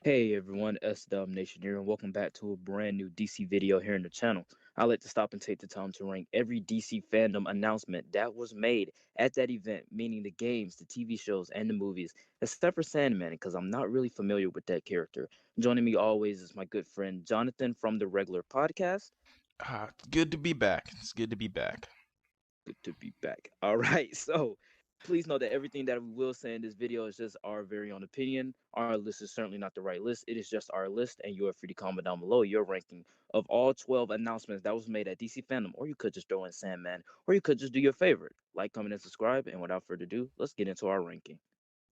Hey everyone, S Nation here, and welcome back to a brand new DC video here in the channel. I like to stop and take the time to rank every DC fandom announcement that was made at that event, meaning the games, the TV shows, and the movies, except for Sandman, because I'm not really familiar with that character. Joining me always is my good friend Jonathan from the regular podcast. It's good to be back. It's good to be back. Good to be back. All right, so please know that everything that we will say in this video is just our very own opinion. Our list is certainly not the right list. It is just our list, and you are free to comment down below your ranking of all 12 announcements that was made at DC Fandom, or you could just throw in Sandman, or you could just do your favorite. Like, comment, and subscribe, and without further ado, let's get into our ranking.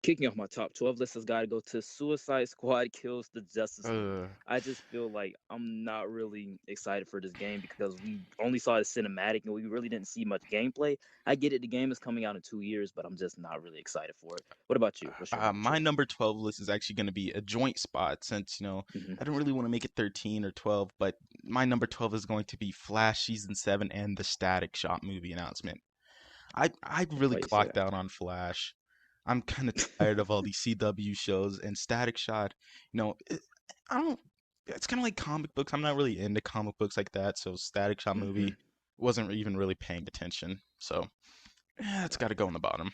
Kicking off my top 12 list has got to go to Suicide Squad Kills the Justice League. Uh, I just feel like I'm not really excited for this game because we only saw the cinematic and we really didn't see much gameplay. I get it, the game is coming out in 2 years, but I'm just not really excited for it. What about you? What's your number my 12? number 12 list is actually going to be a joint spot since, Hmm. I don't really want to make it 13 or 12, but my number 12 is going to be Flash Season 7 and the Static Shock movie announcement. I really Why you say clocked out on Flash. I'm kind of that? tired of all these CW shows and Static Shock, you know, it, I don't, it's kind of like comic books. I'm not really into comic books like that, so Static Shock Hmm. movie wasn't even really paying attention. So, yeah, it's got to go on the bottom.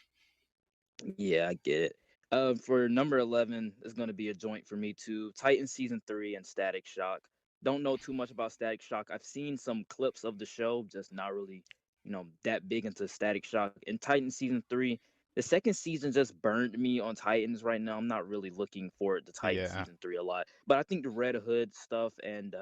Yeah, I get it. For number 11 is going to be a joint for me too. Titan season 3 and Static Shock. Don't know too much about Static Shock. I've seen some clips of the show, just not really, that big into Static Shock. And Titan season 3, the second season just burned me on Titans right now. I'm not really looking forward to Titan Yeah. season 3 a lot, but I think the Red Hood stuff and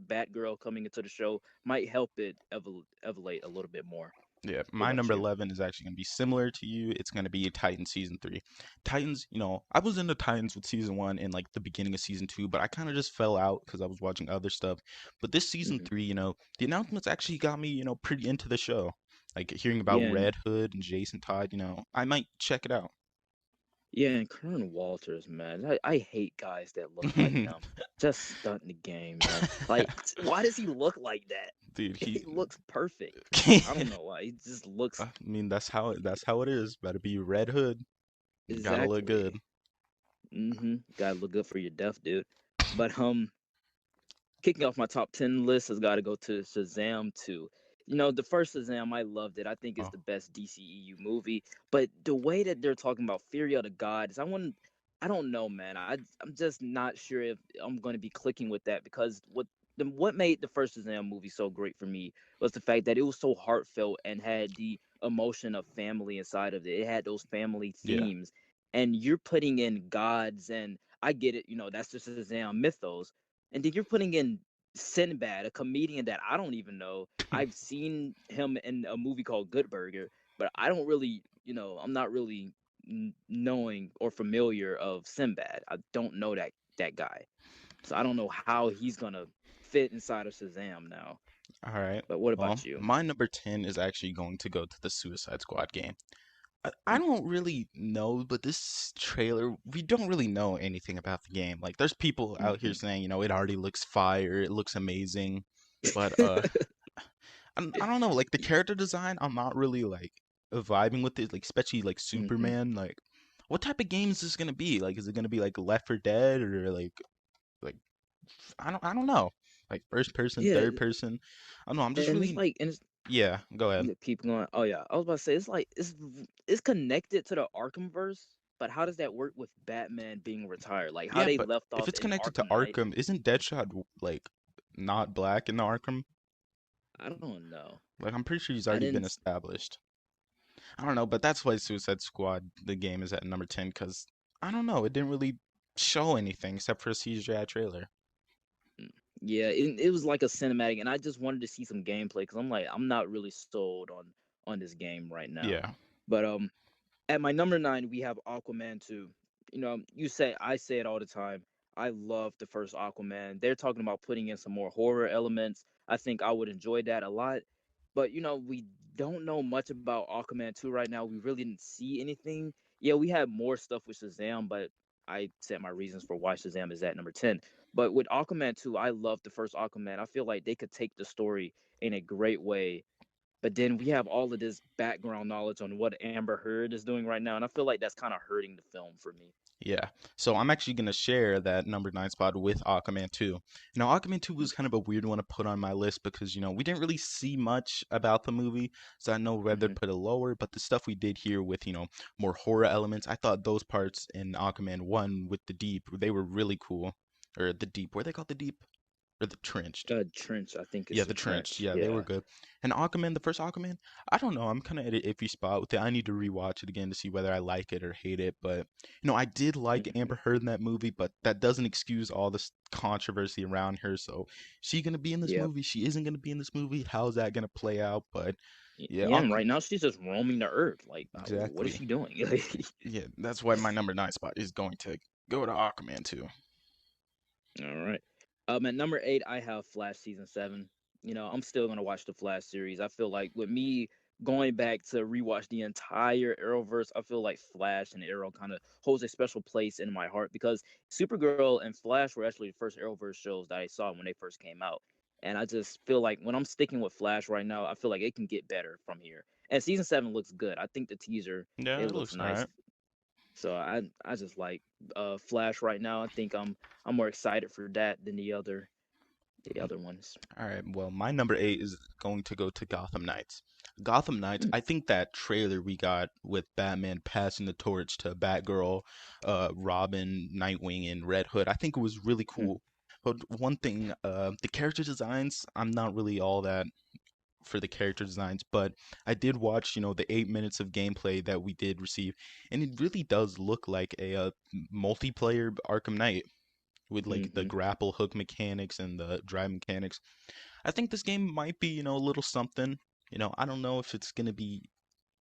Batgirl coming into the show might help it elevate a little bit more. Yeah, What my about number you? 11 is actually going to be similar to you. It's going to be Titans season 3. Titans, I was into Titans with season 1 and like the beginning of season 2, but I kind of just fell out because I was watching other stuff. But this season Hmm. 3, the announcements actually got me, pretty into the show. Like hearing about Yeah, Red Hood and Jason Todd, I might check it out. yeah, and Colonel Walters, man, I hate guys that look like him. Just stunting the game, man. Like, why does he look like that? Dude, He he looks perfect. I don't know why. He just looks I mean, that's how it is. Better be Red Hood. Gotta look good. exactly. Gotta look good for your death, dude. But kicking off my top 10 list has got to go to Shazam 2. The first Shazam, I loved it. I think it's Oh, the best DCEU movie. But the way that they're talking about Fury of the Gods, I don't know, man. I'm just not sure if I'm going to be clicking with that because what made the first Shazam movie so great for me was the fact that it was so heartfelt and had the emotion of family inside of it. It had those family yeah. themes, and you're putting in gods, and I get it. That's the Shazam mythos, and then you're putting in Sinbad, a comedian that I don't even know. I've seen him in a movie called Good Burger, but I don't really, I'm not really knowing or familiar of Sinbad. I don't know that guy, so I don't know how he's gonna fit inside of Shazam now. All right. But what Well, about you? my number 10 is actually going to go to the Suicide Squad game. I Mm. don't really know, but this trailer, we don't really know anything about the game. Like, there's people out here Mhm. saying, it already looks fire, it looks amazing, but I don't know. Like the character design, I'm not really like vibing with it. Like, especially like Mhm. Superman. Like, what type of game is this gonna be? Like, is it gonna be like Left 4 Dead or like I don't know. Like first person, Yeah, third person. I don't know. I'm just and it's really like, and it's yeah. Go ahead. keep going. Oh yeah, I was about to say it's like it's connected to the Arkhamverse, but how does that work with Batman being retired? Like how Yeah, they but left if off it's in connected to Arkham Knight? Arkham, isn't Deadshot like not black in the Arkham? I don't know. Like I'm pretty sure he's I already didn't. been established. I don't know, but that's why Suicide Squad the game is at number 10 because I don't know, it didn't really show anything except for a CGI trailer. Yeah, it was like a cinematic, and I just wanted to see some gameplay because I'm not really sold on this game right now. Yeah. But at my number 9, we have Aquaman 2. I say it all the time. I love the first Aquaman. They're talking about putting in some more horror elements. I think I would enjoy that a lot. But we don't know much about Aquaman 2 right now. We really didn't see anything. Yeah, we had more stuff with Shazam, but I said my reasons for why Shazam is at number 10. But with Aquaman 2, I love the first Aquaman. I feel like they could take the story in a great way, but then we have all of this background knowledge on what Amber Heard is doing right now, and I feel like that's kind of hurting the film for me. Yeah. So I'm actually gonna share that number nine spot with Aquaman 2. Aquaman 2 was kind of a weird one to put on my list because, we didn't really see much about the movie, so I know whether to Hmm. put it lower, but the stuff we did here with, more horror elements, I thought those parts in Aquaman 1 with the deep, they were really cool. Or the deep, were they called the deep? Or the trenched? Trench, I think Yeah, it's a the trench. trench. Yeah, they were Yeah. good. And Aquaman, the first Aquaman, I don't know. I'm kind of at an iffy spot with it. I need to rewatch it again to see whether I like it or hate it. But, I did like Hmm. Amber Heard in that movie, but that doesn't excuse all this controversy around her. So, she gonna be in this Yep. movie? She isn't gonna be in this movie? How's that gonna play out? But yeah, Yeah, and right now she's just roaming the earth. Like, what is exactly. she doing? Yeah, that's why my number nine spot is going to go to Aquaman too. All right. At number eight, I have Flash season seven. I'm still gonna watch the Flash series. I feel like with me going back to rewatch the entire Arrowverse, I feel like Flash and Arrow kind of holds a special place in my heart because Supergirl and Flash were actually the first Arrowverse shows that I saw when they first came out. And I just feel like when I'm sticking with Flash right now, I feel like it can get better from here. And season seven looks good. I think the teaser Yeah, it it looks looks nice. alright. So I just like Flash right now. I think I'm more excited for that than the other ones. All right, well, my number eight is going to go to Gotham Knights. Gotham Knights, Mm, I think that trailer we got with Batman passing the torch to Batgirl, Robin, Nightwing, and Red Hood, I think it was really mm, cool. But one thing, the character designs, I'm not really all that for the character designs, but I did watch, the 8 minutes of gameplay that we did receive, and it really does look like a, multiplayer Arkham Knight with like the mm-hmm, grapple hook mechanics and the drive mechanics. I think this game might be, a little something. I don't know if it's gonna be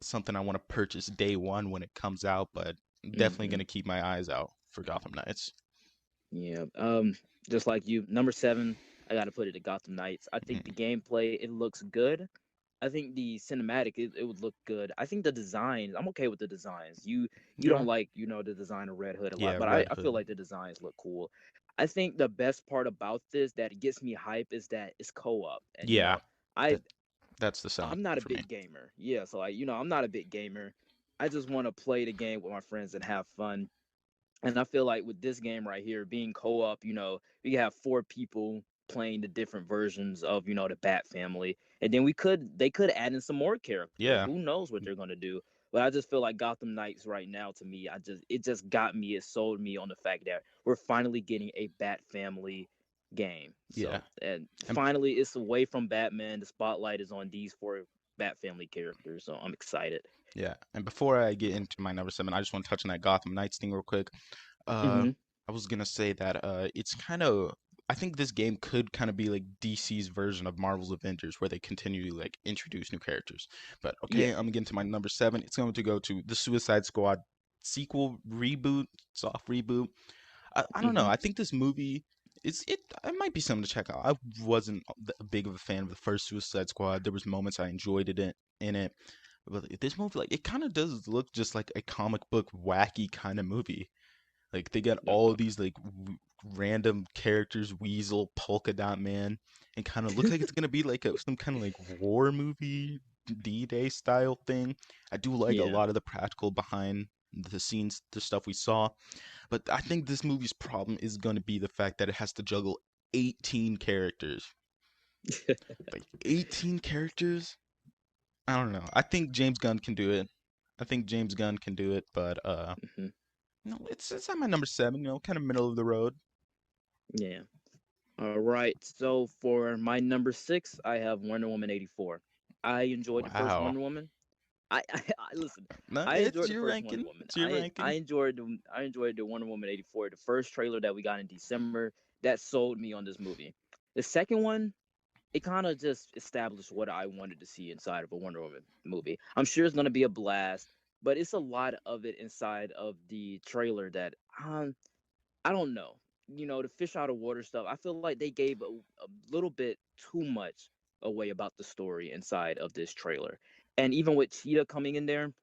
something I want to purchase day one when it comes out, but definitely mm-hmm. gonna keep my eyes out for Gotham Knights. Yeah. Just like you, number seven, I got to put it to Gotham Knights. I think the Mm, gameplay it looks good. I think the cinematic it would look good. I think the designs, I'm okay with the designs. You yeah, don't like the design of Red Hood a lot, yeah, but I, Red I feel Hood. like the designs look cool. I think the best part about this that gets me hype is that it's co-op, and Yeah, I that that's the selling I'm point not a for me. big gamer. Yeah, so like I'm not a big gamer. I just want to play the game with my friends and have fun. And I feel like with this game right here, being co-op, we have four people playing the different versions of, the Bat family. And then they could add in some more characters. Yeah, Who knows what they're gonna do? But I just feel like Gotham Knights right now to me, it just got me, it sold me on the fact that we're finally getting a Bat family game. yeah, So and and finally it's away from Batman. The spotlight is on these four Bat family characters. So I'm excited. yeah. And before I get into my number seven, I just want to touch on that Gotham Knights thing real quick. Uh, Hmm. I was gonna say that it's kind of I think this game could kind of be like DC's version of Marvel's Avengers, where they continually like introduce new characters. But okay, Yeah. I'm gonna get into my number seven. It's going to go to the Suicide Squad sequel reboot, soft reboot. I don't know. Hmm. I think this movie it might be something to check out. I wasn't big of a fan of the first Suicide Squad. There was moments I enjoyed it, but this movie like it kind of does look just like a comic book wacky kind of movie. Like they got all these like random characters, Weasel, Polka Dot Man, and kind of looks like it's gonna be like some kind of like war movie, D-Day style thing. I do like a Yeah. lot of the practical behind the scenes, the stuff we saw, but I think this movie's problem is gonna be the fact that it has to juggle 18 characters. Like 18 characters? I don't know. I think James Gunn can do it. I think James Gunn can do it, but Hmm. no, it's at my number seven. Kind of middle of the road. Yeah. All right. So for my number six, I have Wonder Woman 84. I enjoyed the first Wow. Wonder Woman. I listen. No, I it's enjoyed the your first Wonder ranking. Woman. It's your I ranking. enjoyed the Wonder Woman 84. The first trailer that we got in December that sold me on this movie. The second one, it kind of just established what I wanted to see inside of a Wonder Woman movie. I'm sure it's gonna be a blast, but it's a lot of it inside of the trailer that I don't know. The fish out of water stuff. I feel like they gave a little bit too much away about the story inside of this trailer. And even with Cheetah coming in there,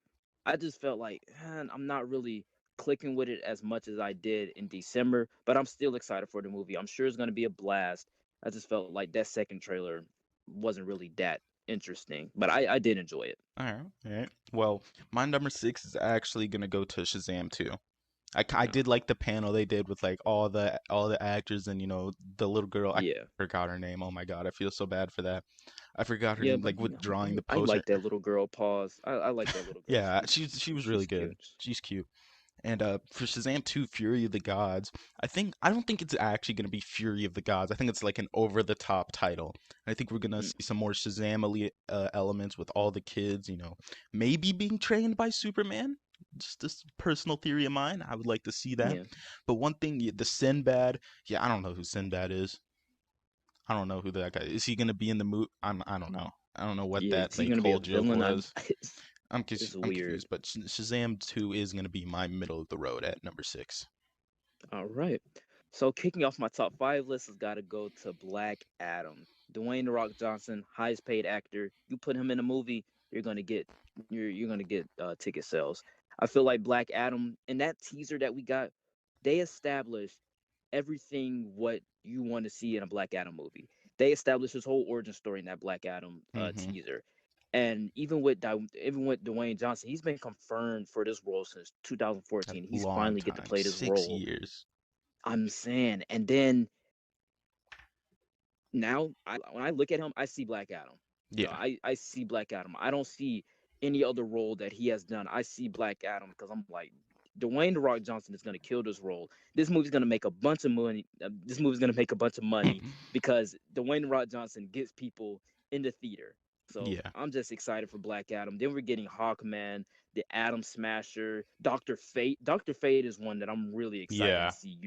I just felt like, man, I'm not really clicking with it as much as I did in December, but I'm still excited for the movie. I'm sure it's going to be a blast. I just felt like that second trailer wasn't really that interesting, but I did enjoy it. All right, all right. Well, my number six is actually gonna go to Shazam too. I Uh, did like the panel they did with like all the actors and the little girl. I yeah, forgot her name. Oh my God, I feel so bad for that. I forgot her yeah, name. but Like with drawing the I poster. like that little girl. Pause. I like that little girl. Yeah, she was really She's good. cute. She's cute. And for Shazam 2, Fury of the Gods, I don't think it's actually gonna be Fury of the Gods. I think it's like an over the top title. I think we're gonna Mm, see some more Shazam elements with all the kids, maybe being trained by Superman. Just this personal theory of mine. I would like to see that. yeah, But one thing, the Sinbad, yeah, I don't know who Sinbad is. I don't know who that guy is. He gonna be in the movie? I don't know. I don't know what yeah. that Is he like gonna be whole a joke villain? was. It's I'm weird. confused, but Shazam 2 is going to be my middle of the road at number 6. All right. So kicking off my top five list has got to go to Black Adam. Dwayne the Rock Johnson, highest paid actor. You put him in a movie, you're gonna get ticket sales. I feel like Black Adam in that teaser that we got, they established everything what you want to see in a Black Adam movie. They established his whole origin story in that Black Adam Hmm. teaser. And even with Dwayne Johnson, he's been confirmed for this role since A 2014. He's long finally get to time, play this 6 role. years. I'm saying, and then now when I look at him, I see Black Adam. Yeah. I see Black Adam. I don't see any other role that he has done. I see Black Adam because I'm like, Dwayne the Rock Johnson is going to kill this role. This movie's going to make a bunch of money. This movie's going to make a bunch of money because Dwayne the Rock Johnson gets people in the theater. So Yeah. I'm just excited for Black Adam. Then we're getting Hawkman, the Atom Smasher, Doctor Fate. Doctor Fate is one that I'm really excited to Yeah. see.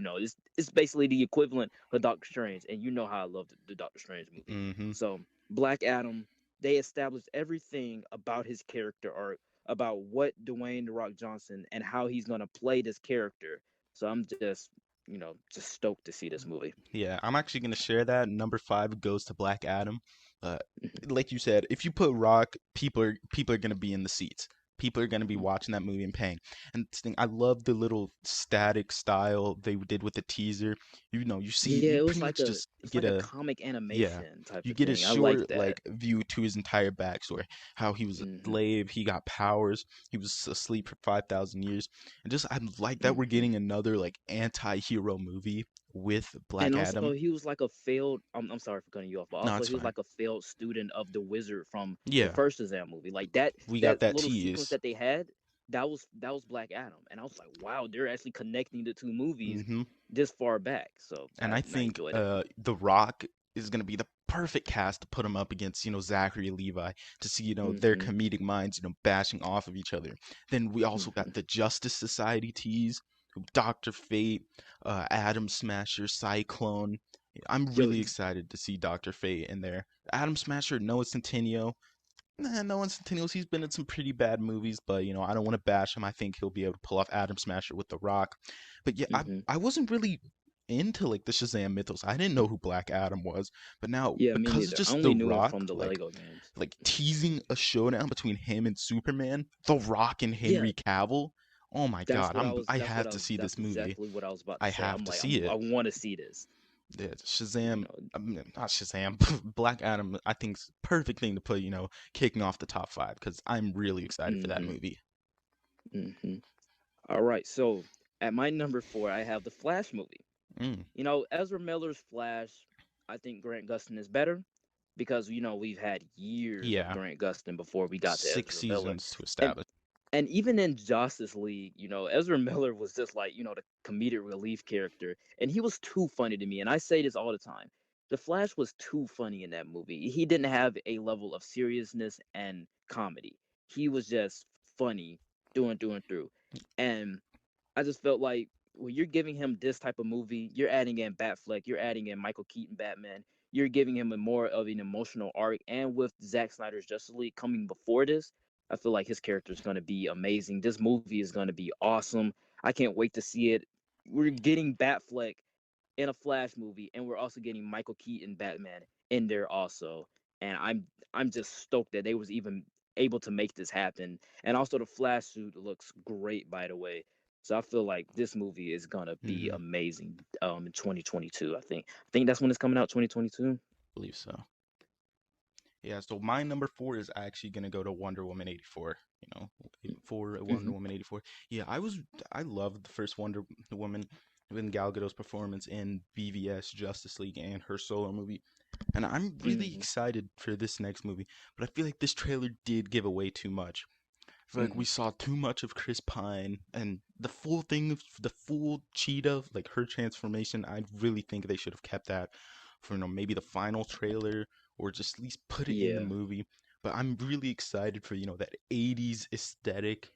It's basically the equivalent of Doctor Strange, and you know how I love the Doctor Strange movie. Hmm. So Black Adam, they established everything about his character arc, about what Dwayne the Rock Johnson and how he's gonna play this character. So I'm just stoked to see this movie. Yeah, I'm actually gonna share that. Number 5 goes to Black Adam. Uh, Mhm. like you said, if you put Rock, people are gonna be in the seats. People are gonna be watching that movie and paying. And this thing, I love the little static style they did with the teaser. Yeah, You it was pretty like much a just it's get like a a comic yeah. animation type You of get a thing. I like short that. like view to his entire backstory, how he was a Hmm. slave, he got powers, he was asleep for 5,000 years, and just I like that we're Hmm. getting another like anti-hero movie with And Black also, Adam. he was like a failed. I'm sorry for cutting you off, but No, also it's he was fine. like a failed student of the wizard from the Yeah, first Shazam movie. Like that we got that that little sequence tease. that they had, that was Black Adam, and I was like, wow, they're actually connecting the two movies Hmm. this far back. So And I I think enjoyed it. The Rock is going to be the perfect cast to put him up against, Zachary Levi to see, their Hmm. comedic minds, bashing off of each other. Then we also Hmm. got the Justice Society tease, Dr. Fate, Atom Smasher, Cyclone. I'm Yo, really excited to see Dr. Fate in there. Atom Smasher, Noah Centineo. Nah, Noah Centineo, he's been in some pretty bad movies, but I don't want to bash him. I think he'll be able to pull off Atom Smasher with The Rock. But yeah, hmm I wasn't really into like the Shazam mythos. I didn't know who Black Adam was, but now yeah, me because of neither. I just The only knew him Rock, from the Lego games. like teasing a showdown between him and Superman, The Rock and Yeah, Henry Cavill. Oh my God, I that's what have I to was. see That's this movie. exactly what I was about to I say. have I'm to like, see I it. want to see this. Yeah, You Shazam, know. I mean, not Shazam, Black Adam. I think's perfect thing to put, kicking off the top 5 because I'm really excited for that Hmm. movie. Hmm. All right, so at my number four, I have the Flash movie. Mm, Ezra Miller's Flash. I think Grant Gustin is better because we've had years of yeah, Grant Gustin before we got to 6 Ezra Miller, seasons to and establish. even in Justice League, Ezra Miller was just like the comedic relief character, and he was too funny to me. And I say this all the time: the Flash was too funny in that movie. He didn't have a level of seriousness and comedy. He was just funny through and through, and I just felt like when you're giving him this type of movie, you're adding in Batfleck, you're adding in Michael Keaton Batman, you're giving him a more of an emotional arc. And with Zack Snyder's Justice League coming before this, I feel like his character is going to be amazing. This movie is going to be awesome. I can't wait to see it. We're getting Batfleck in a Flash movie, and we're also getting Michael Keaton Batman in there also. And I'm just stoked that they was even able to make this happen. And also the Flash suit looks great, by the way. So I feel like this movie is gonna be Hmm. amazing. In 2022, I think that's when it's coming out. 2022. Believe so. Yeah, so my number 4 is actually gonna go to Wonder Woman 84. for Wonder Hmm. Woman 84. Yeah, I loved the first Wonder Woman with Gal Gadot's performance in BVS Justice League and her solo movie. And I'm really Hmm. excited for this next movie, but I feel like this trailer did give away too much. I feel like we Hmm. saw too much of Chris Pine and the full thing, the full Cheetah, like her transformation. I really think they should have kept that for maybe the final trailer or just at least put it in the Yeah. movie. But I'm really excited for that 80s aesthetic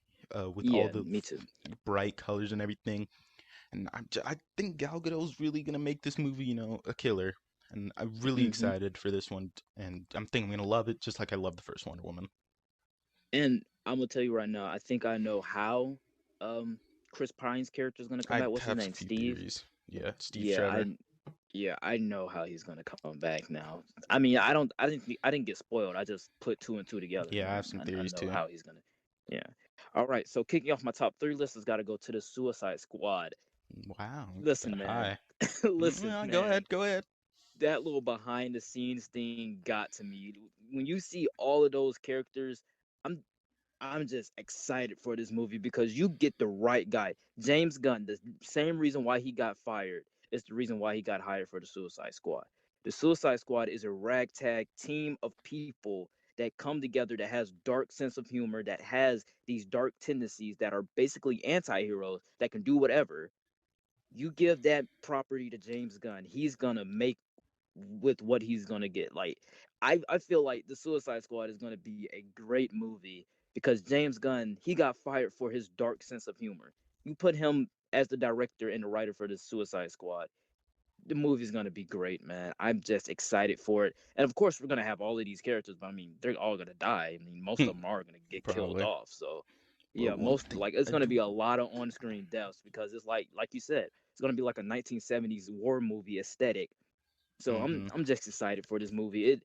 with all Yeah. the Me too. bright colors and everything. And I think Gal Gadot's really gonna make this movie, a killer. And I'm really Hmm. excited for this one, and I'm thinking I'm gonna love it just like I love the first Wonder Woman. And I'm gonna tell you right now, I think I know how um Chris Pine's character is gonna come I back. What's his have a name? few Steve. theories. Yeah, Steve Yeah, Trevor. I know how he's gonna come back now. I mean, I didn't get spoiled. I just put two and two together, Yeah, I have and some I theories know too. how he's gonna. Yeah. All right. So kicking off my top three list has got to go to the Suicide Squad. Wow, you put that Listen, man. high. Listen, Yeah, go man. ahead, go ahead. That little behind the scenes thing got to me. When you see all of those characters, I'm I'm just excited for this movie because you get the right guy. James Gunn, the same reason why he got fired is the reason why he got hired for the Suicide Squad. The Suicide Squad is a ragtag team of people that come together that has dark sense of humor, that has these dark tendencies that are basically anti-heroes that can do whatever. You give that property to James Gunn, he's gonna make with what he's gonna get. Like I feel like the Suicide Squad is gonna be a great movie because James Gunn he got fired for his dark sense of humor. You put him as the director and the writer for the Suicide Squad, the movie's gonna be great, man. I'm just excited for it, and of course we're gonna have all of these characters, but I mean they're all gonna die. I mean most of them are gonna get killed Probably. off. So But yeah, one most thing like it's I gonna do. be a lot of on-screen deaths because it's like you said, it's gonna be like a 1970s war movie aesthetic. So Hmm. I'm just excited for this movie.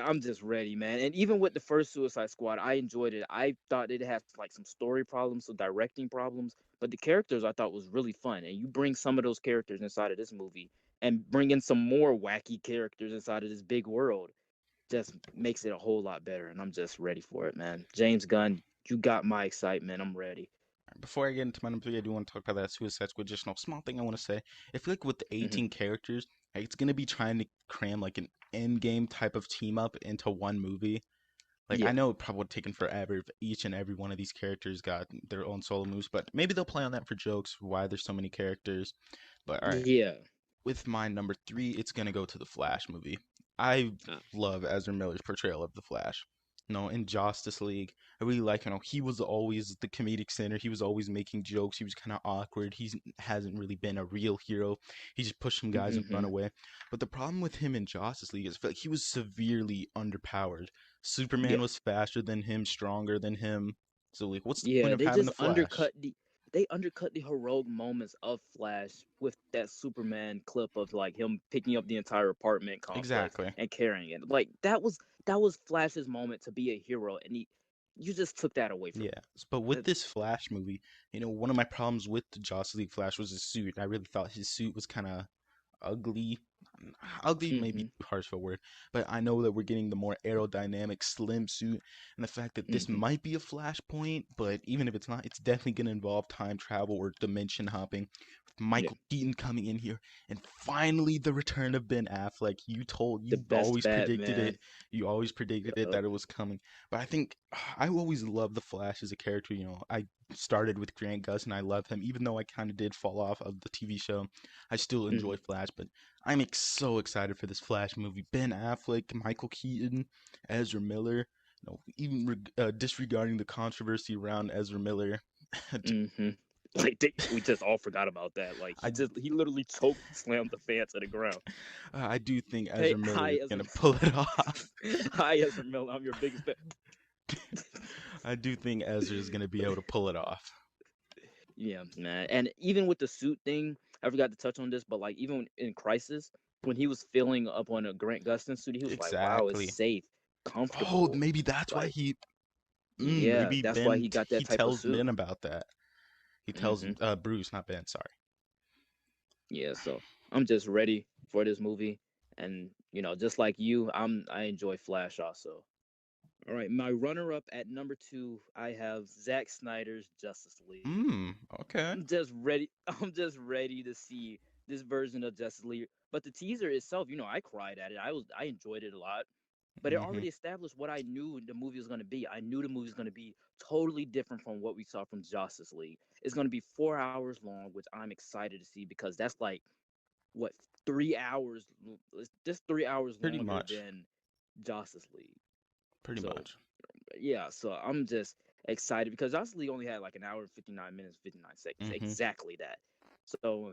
I'm just ready, man. And even with the first Suicide Squad, I enjoyed it. I thought it had like some story problems, some directing problems, but the characters I thought was really fun. And you bring some of those characters inside of this movie and bring in some more wacky characters inside of this big world, just makes it a whole lot better. And I'm just ready for it, man. James Gunn, you got my excitement. I'm ready. Before I get into my number three, I do want to talk about that Suicide Squad. Just no small thing I want to say. I feel like with the Hmm. 18 characters, like, it's gonna be trying to cram like an end game type of team up into one movie. Like I Yeah. know it probably would have taken forever if each and every one of these characters got their own solo moves, but maybe they'll play on that for jokes, why there's so many characters. But all right, Yeah. with my number three, it's gonna go to the Flash movie. I Uh, love Ezra Miller's portrayal of the Flash. In Justice League, I really like. He was always the comedic center. He was always making jokes. He was kind of awkward. He hasn't really been a real hero. He just pushed some guys and run hmm. away. But the problem with him in Justice League is I feel like he was severely underpowered. Superman Yeah. was faster than him, stronger than him. So like, what's the point Yeah, of having the undercut Flash? they undercut the heroic moments of Flash with that Superman clip of like him picking up the entire apartment complex Exactly. and carrying it. Like that was Flash's moment to be a hero, and he you just took that away from Yeah, him. but with That, this Flash movie, one of my problems with the Justice League Flash was his suit. I really thought his suit was kind of ugly. Ugly may be mm-hmm, too harsh of a word, but I know that we're getting the more aerodynamic, slim suit, and the fact that this mm-hmm, might be a flashpoint, but even if it's not, it's definitely going to involve time travel or dimension hopping. With yeah, Michael Keaton coming in here, and finally the return of Ben Affleck. the You best always predicted Batman. it. You always predicted it Uh, that it was coming. But I think I always loved the Flash as a character. I started with Grant Gustin. I love him, even though I kind of did fall off of the TV show. I still mhm. enjoy Flash, but so excited for this Flash movie. Ben Affleck, Michael Keaton, Ezra Miller. Even disregarding the controversy around Ezra Miller, Mm-hmm. We just all forgot about that. Like I he literally choked slammed the fan to the ground. I do think Hey, Ezra Miller hi is Ezra, gonna pull it off. hi Ezra Miller. I'm your biggest fan. I do think Ezra is gonna be able to pull it off. Yeah, man. And even with the suit thing, I forgot to touch on this, but like even in Crisis, when he was filling up on a Grant Gustin suit, he was like, "Wow, it's Exactly. safe, Oh, comfortable." maybe that's why Like, he. yeah, Maybe that's why Ben he got that he type of tells suit. Ben about that. He tells Hmm. Bruce, not Ben. Sorry. Yeah, so I'm just ready for this movie, and just like you, I enjoy Flash also. All right, my runner-up at number two, I have Zack Snyder's Justice League. Okay. I'm just ready. I'm just ready to see this version of Justice League. But the teaser itself, I cried at it. I enjoyed it a lot. But it Mm-hmm. already established what I knew the movie was going to be. I knew the movie was going to be totally different from what we saw from Justice League. It's going to be 4 hours long, which I'm excited to see because that's like what 3 hours. It's just 3 hours Pretty longer much. than Justice League. Pretty So much. yeah, so I'm just excited because Justice League only had like an hour and 59 minutes, 59 seconds, Mm-hmm. exactly that. So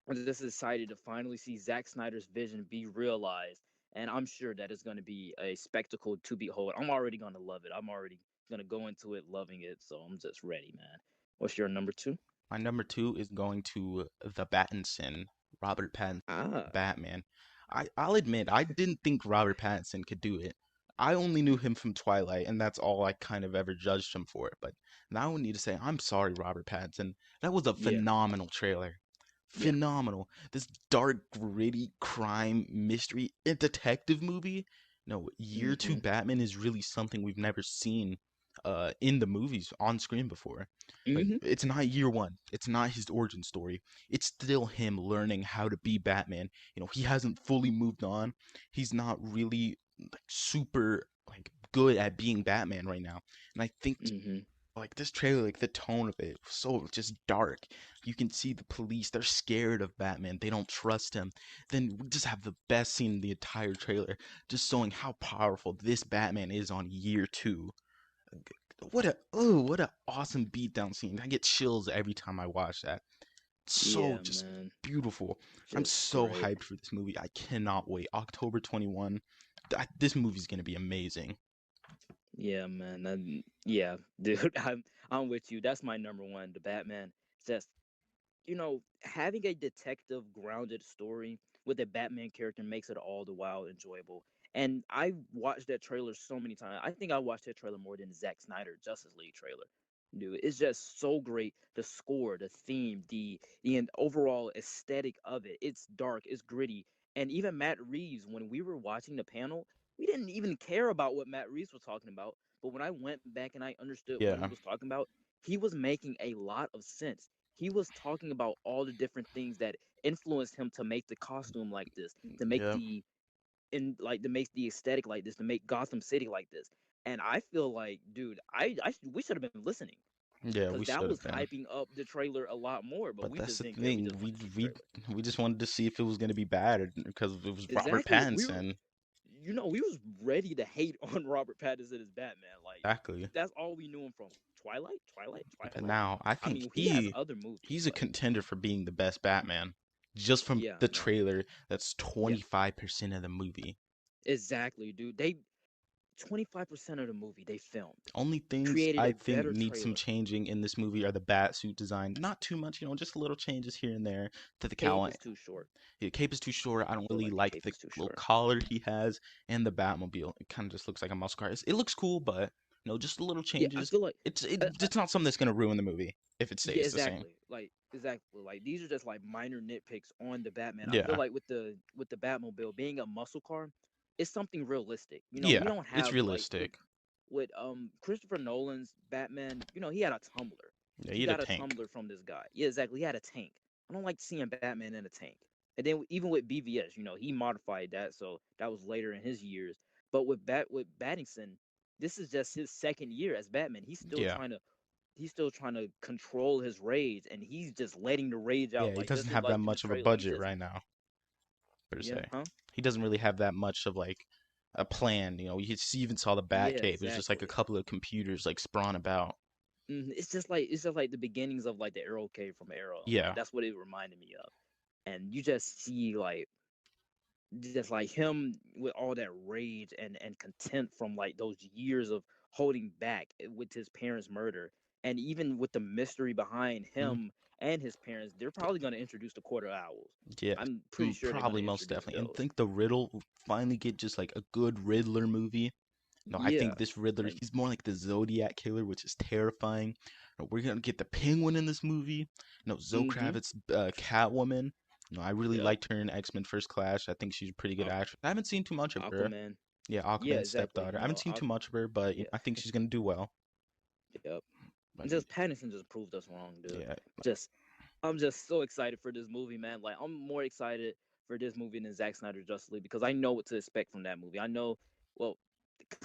I'm just excited to finally see Zack Snyder's vision be realized, and I'm sure that it's going to be a spectacle to behold. I'm already going to love it. I'm already going to go into it loving it, so I'm just ready, man. What's your number two? My number two is going to the Pattinson, Robert Pattinson, Ah, Batman. I'll admit, I didn't think Robert Pattinson could do it. I only knew him from Twilight, and that's all I kind of ever judged him for. But now I need to say, I'm sorry, Robert Pattinson. That was a yeah, phenomenal trailer. yeah, Phenomenal. This dark, gritty crime mystery detective movie. No, year two mm-hmm, Batman is really something we've never seen in the movies on screen before. Like mm-hmm, it's not year one. It's not his origin story. It's still him learning how to be Batman. He hasn't fully moved on. He's not really like super like good at being Batman right now. And I think mm-hmm, like this trailer, like the tone of it was so just dark. You can see the police, they're scared of Batman. They don't trust him. Then we just have the best scene in the entire trailer, just showing how powerful this Batman is on year two. What a awesome beatdown scene. I get chills every time I watch that. So yeah, just man, beautiful. I'm just so great. hyped for this movie. I cannot wait. October 21. This movie's gonna be amazing. Yeah, man. Yeah, dude, I'm with you. That's my number one. The Batman. Just having a detective grounded story with a Batman character makes it all the while enjoyable. And I watched that trailer so many times. I think I watched that trailer more than Zack Snyder Justice League trailer. Dude, it's just so great. The score, the theme, the overall aesthetic of it. It's dark, it's gritty. And even Matt Reeves, when we were watching the panel, we didn't even care about what Matt Reeves was talking about. But when I went back and I understood what he Yeah. was talking about, he was making a lot of sense. He was talking about all the different things that influenced him to make the costume like this, to make Yeah. to make the aesthetic like this, to make Gotham City like this. And I feel like, dude, we should have been listening Yeah, because we that should was have been. hyping up the trailer a lot more. But But we that's just the didn't care. We thing. just We wanted to see the we trailer. we just wanted to see if it was gonna be bad because it was Robert Exactly. Pattinson. We was ready to hate on Robert Pattinson as Batman. Like Exactly. that's all we knew him from. But Twilight. now I I think mean, he has other movies, he's a but contender for being the best Batman. Just from yeah, the man. trailer, that's Yeah, 25% of the movie. exactly, dude. They 25% of the movie they filmed, Only things created I a think better need some trailer. changing in this movie are the bat suit design. Not too much, just little changes here and there to the Cape cowl. is too short. The cape is too short. I I don't feel really like the like cape the is too little short. collar he has and the Batmobile. It kind of just looks like a muscle car. It looks cool, but just little Yeah, I changes. feel like It's not something that's gonna ruin the movie if it yeah, stays the same. exactly. Like these are just like minor nitpicks on the Batman. I feel Yeah, like with the Batmobile being a muscle car, it's something realistic. We yeah, don't it's have like realistic. with Christopher Nolan's Batman. He had a tumbler. Yeah, He he had a got a tank. tumbler from this guy. Yeah, exactly. He had a tank. I don't like seeing Batman in a tank. And then even with BVS, he modified that, so that was later in his years. But with Battington, this is just his second year as Batman. Yeah, He's still trying to control his rage, and he's just letting the rage yeah, out, he like doesn't just have that like in the much of a trailer. He's budget just right now, per yeah, se. huh? He doesn't really have that much of like a plan. You even saw the Yeah, Batcave. It's just like a exactly. couple of computers like sprawn about. It's just like the beginnings of like the Arrow cave from Arrow. Like Yeah, that's what it reminded me of. And you just see like just like him with all that rage and contempt from like those years of holding back with his parents' murder, and even with the mystery behind mhm, him and his parents, they're probably going to introduce the Quarter Owls. yeah, I'm pretty sure they're going probably to most introduce definitely. And those. think the Riddle will finally get just like a good Riddler movie. No, I Yeah, think this Riddler, like he's more like the Zodiac killer, which is terrifying. We're gonna get the Penguin in this movie. Zoe mm-hmm. Kravitz, Catwoman. I really Yep. liked her in X-Men First Class. I think she's a pretty good actress. I haven't seen too much of her. Aquaman. Yeah, Yeah, Aquaman's exactly. stepdaughter. I haven't seen too much of her, but Yeah, I think she's gonna do well. yep. But And just Pattinson just proved us wrong, dude. yeah, Just I'm just so excited for this movie, man. Like I'm more excited for this movie than Zack Snyder's Justice League because I know what to expect from that movie. I know, well,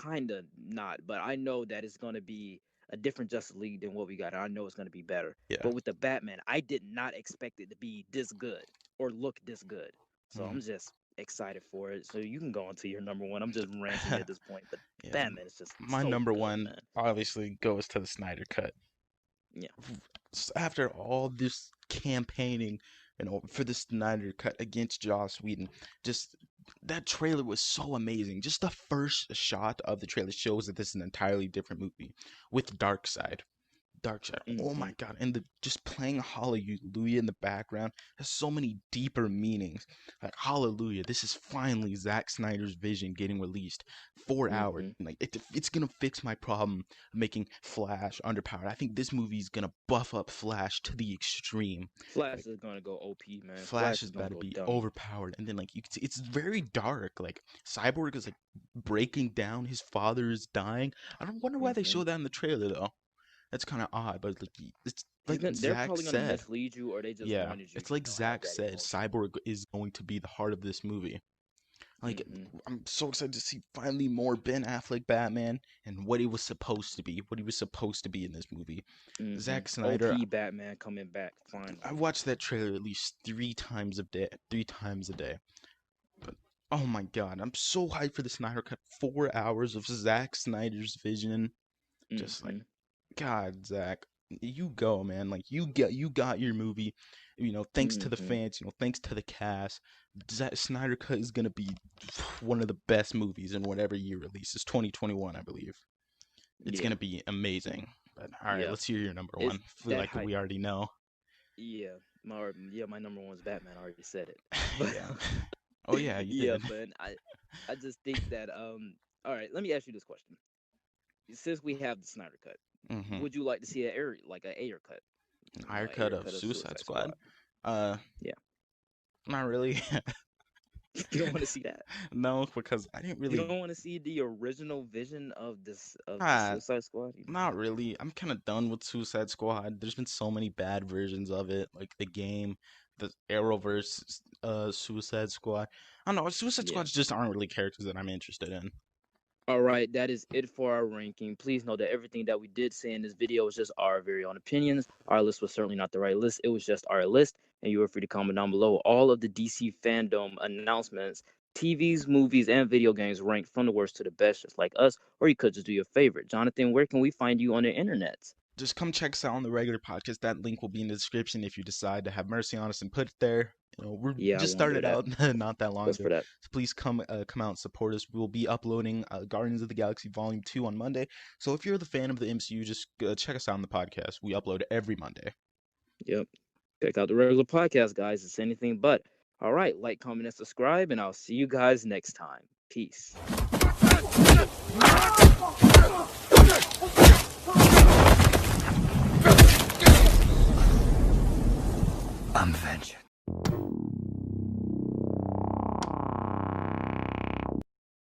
kinda not, but I know that it's gonna be a different Justice League than what we got. And I know it's gonna be better. yeah. But with the Batman, I did not expect it to be this good or look this good. So Mm. I'm just excited for it. So you can go on to your number one. I'm just ranting at this point, but Yeah, Batman is just my so number good, one man. obviously goes to the Snyder Cut. Yeah. After all this campaigning, for the Snyder Cut against Joss Whedon, just that trailer was so amazing. Just the first shot of the trailer shows that this is an entirely different movie with Darkseid. Darkseid. Oh Hmm. my god. And the just playing Hallelujah in the background has so many deeper meanings. Like Hallelujah. This is finally Zack Snyder's vision getting released. 4 hours. Hmm. Like it's gonna fix my problem of making Flash underpowered. I think this movie is gonna buff up Flash to the extreme. Flash Like is gonna go OP, man. Flash Flash is is about gonna to go be dumb. overpowered, and then like you can see, it's very dark. Like Cyborg is like breaking down. His father is dying. I don't wonder why they Hmm. show that in the trailer though. That's kind of odd, but like it's like They're Zach probably gonna said. mislead you, or they just Yeah, wanted you it's to, like have Zach that said. emotion. Cyborg is going to be the heart of this movie. Like Hmm. I'm so excited to see finally more Ben Affleck Batman and what he was supposed to be. What he was supposed to be in this movie. Hmm. Zack Snyder. OP Batman coming back I finally. watched that trailer at least 3 times a day. 3 times a day. But oh my god, I'm so hyped for the Snyder Cut. 4 hours of Zack Snyder's vision. Just like Hmm. God, Zach, you go, man. Like you got your movie. Thanks to the Hmm. fans. Thanks to the cast. Zack Snyder Cut is gonna be one of the best movies in whatever year releases. 2021, I believe. It's Yeah. gonna be amazing. But all right, Yeah. let's hear your number one. It's I feel that like hype. we already know. Yeah. My number one's Batman. I already said it. But Yeah. Oh yeah, you yeah, did. but I just think that all right, let me ask you this question. Since we have the Snyder cut, Mm-hmm. would you like to see a air like an Ayer cut? Higher An cut Ayer of cut of Suicide Suicide Squad. Squad? Uh, Yeah. not really. You don't want to see that? No, because I didn't You really. don't want to see the original vision of the Ah, Suicide Squad? not really. I'm kind of done with Suicide Squad. There's been so many bad versions of it, like the game, the Arrowverse, Suicide Squad. I don't know. Suicide Yeah. Squads just aren't really characters that I'm interested in. All right, that is it for our ranking. Please know that everything that we did say in this video was just our very own opinions. Our list was certainly not the right list. It was just our list, and you are free to comment down below all of the DC Fandome announcements, TVs, movies, and video games ranked from the worst to the best, just like us. Or you could just do your favorite. Jonathan, where can we find you on the internet? Just come check us out on the regular podcast. That link will be in the description if you decide to have mercy on us and put it there. We Yeah, I just won't do started that. out not that long Just ago, for that. so please come out and support us. We'll be uploading Guardians of the Galaxy Volume 2 on Monday. So if you're the fan of the MCU, just check us out on the podcast. We upload every Monday. Yep. Check out the regular podcast, guys. It's anything but. All right, like, comment, and subscribe, and I'll see you guys next time. Peace.